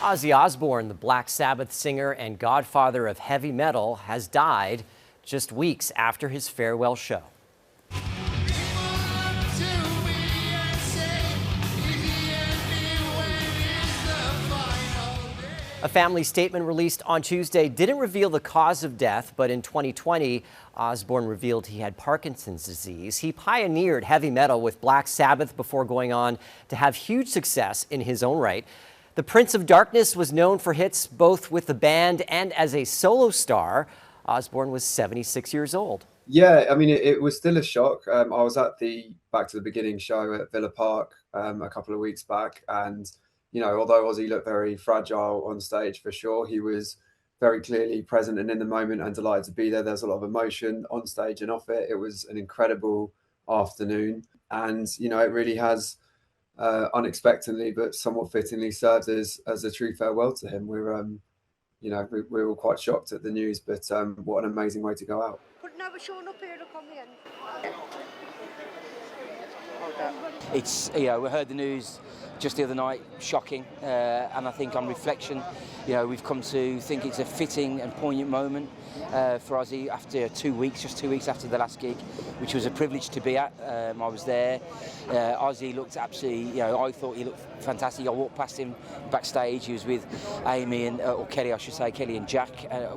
Ozzy Osbourne, the Black Sabbath singer and godfather of heavy metal, has died just weeks after his farewell show. A family statement released on Tuesday didn't reveal the cause of death, but in 2020, Osbourne revealed he had Parkinson's disease. He pioneered heavy metal with Black Sabbath before going on to have huge success in his own right. The Prince of Darkness was known for hits both with the band and as a solo star. Osbourne was 76 years old. Yeah, I mean, it was still a shock. I was at the Back to the Beginning show at Villa Park a couple of weeks back, and although Ozzy looked very fragile on stage for sure, he was very clearly present and in the moment and delighted to be there. There's a lot of emotion on stage and off it. It was an incredible afternoon, and it really has unexpectedly but somewhat fittingly served as a true farewell to him. We were all quite shocked at the news, but what an amazing way to go out. It's, we heard the news just the other night, shocking, and I think on reflection, we've come to think it's a fitting and poignant moment for Ozzy after just 2 weeks after the last gig, which was a privilege to be at. I was there. Ozzy looked absolutely, I thought he looked fantastic. I walked past him backstage. He was with Amy or Kelly, I should say, Kelly and Jack.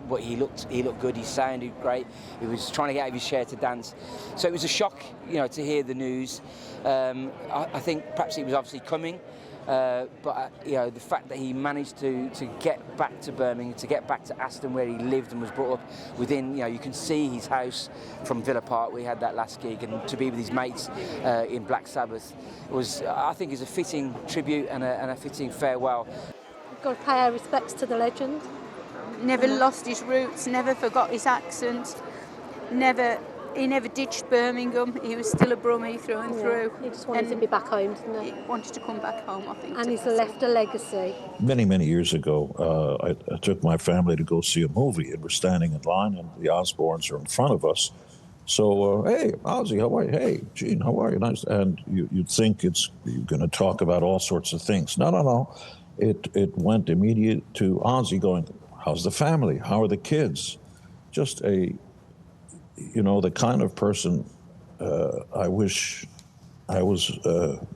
But he looked good. He sounded great. He was trying to get out of his chair to dance. So it was a shock, to hear the news. I think perhaps it was obviously coming. But the fact that he managed to get back to Birmingham, to get back to Aston where he lived and was brought up within, you can see his house from Villa Park where he had that last gig, and to be with his mates in Black Sabbath was, I think, is a fitting tribute and a fitting farewell. We've got to pay our respects to the legend. Never lost his roots, never forgot his accent, He never ditched Birmingham. He was still a Brummie through and through. He just wanted to be back home, didn't he? He wanted to come back home, I think. And he's left a legacy. Many, many years ago, I took my family to go see a movie, and we're standing in line, and the Osbournes are in front of us. So, hey, Ozzy, how are you? Hey, Gene, how are you? Nice. And you'd think you're going to talk about all sorts of things. No. It went immediate to Ozzy going, how's the family? How are the kids? Just the kind of person I wish I was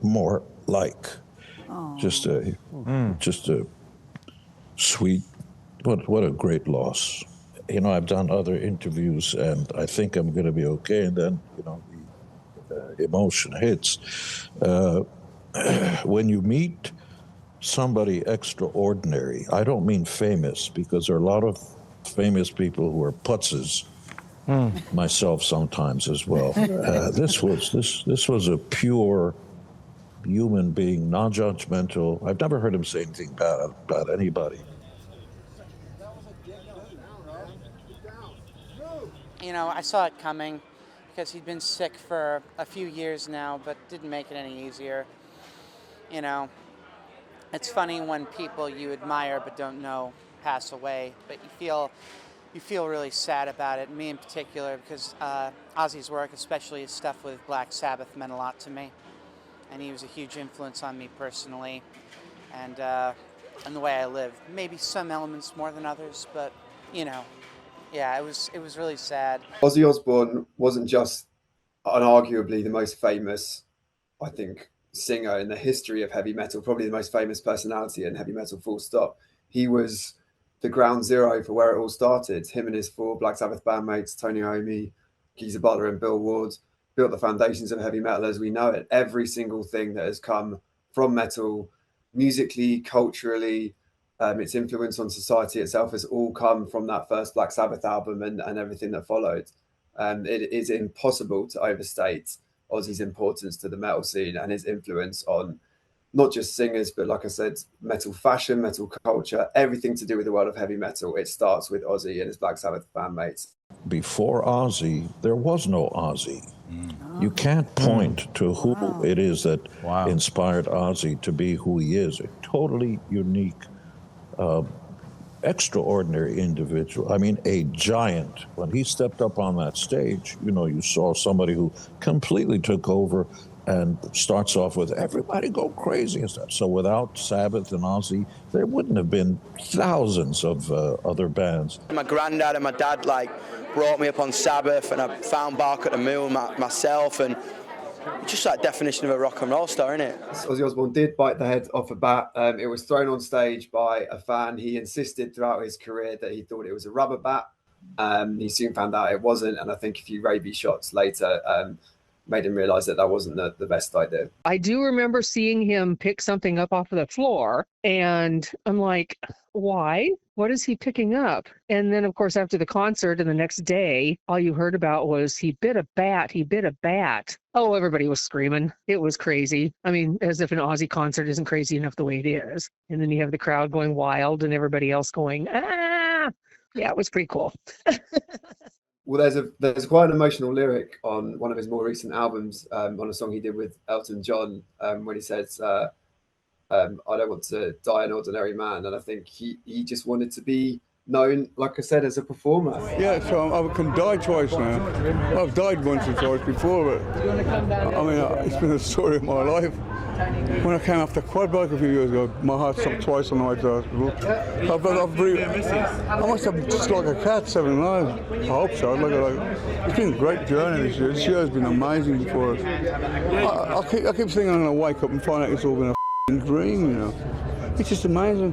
more like. Oh. Just a sweet, what a great loss. I've done other interviews, and I think I'm going to be okay. And then, the emotion hits. When you meet somebody extraordinary, I don't mean famous, because there are a lot of famous people who are putzes. Myself sometimes as well. This was a pure human being, non-judgmental. I've never heard him say anything bad about anybody. I saw it coming because he'd been sick for a few years now, but didn't make it any easier. It's funny when people you admire but don't know pass away, but you feel really sad about it, me in particular, because Ozzy's work, especially his stuff with Black Sabbath, meant a lot to me. And he was a huge influence on me personally and the way I live. Maybe some elements more than others, but, it was really sad. Ozzy Osbourne wasn't just unarguably the most famous, I think, singer in the history of heavy metal, probably the most famous personality in heavy metal, full stop. He was the ground zero for where it all started. Him and his four Black Sabbath bandmates, Tony Iommi, Geezer Butler and Bill Ward, built the foundations of heavy metal as we know it. Every single thing that has come from metal, musically, culturally, its influence on society itself has all come from that first Black Sabbath album and everything that followed. It is impossible to overstate Ozzy's importance to the metal scene and his influence on not just singers, but like I said, metal fashion, metal culture, everything to do with the world of heavy metal. It starts with Ozzy and his Black Sabbath bandmates. Before Ozzy, there was no Ozzy. You can't point to who it is that inspired Ozzy to be who he is. A totally unique, extraordinary individual. I mean, a giant. When he stepped up on that stage, you saw somebody who completely took over and starts off with everybody go crazy and stuff. So without Sabbath and Ozzy, there wouldn't have been thousands of other bands. My granddad and my dad brought me up on Sabbath, and I found Bark at the Moon myself, and just that definition of a rock and roll star, isn't it? Ozzy Osbourne did bite the head off a bat. It was thrown on stage by a fan. He insisted throughout his career that he thought it was a rubber bat. He soon found out it wasn't, and I think a few rabies shots later made him realise that wasn't the best idea. I do remember seeing him pick something up off of the floor, and I'm like, why? What is he picking up? And then, of course, after the concert and the next day, all you heard about was he bit a bat, he bit a bat. Oh, everybody was screaming. It was crazy. I mean, as if an Ozzy concert isn't crazy enough the way it is. And then you have the crowd going wild and everybody else going, ah! Yeah, it was pretty cool. Well, there's quite an emotional lyric on one of his more recent albums, on a song he did with Elton John, when he says, I don't want to die an ordinary man. And I think he just wanted to be known, like I said, as a performer. Yeah, so I can die twice now. I've died once or twice before, but I mean, it's been the story of my life. When I came off the quad bike a few years ago, my heart stopped twice on the way to the hospital. I must have just like a cat 7 lives. I hope so. It's been a great journey this year. This year has been amazing for us. I keep thinking I'm going to wake up and find out it's all been a dream, you know. It's just amazing.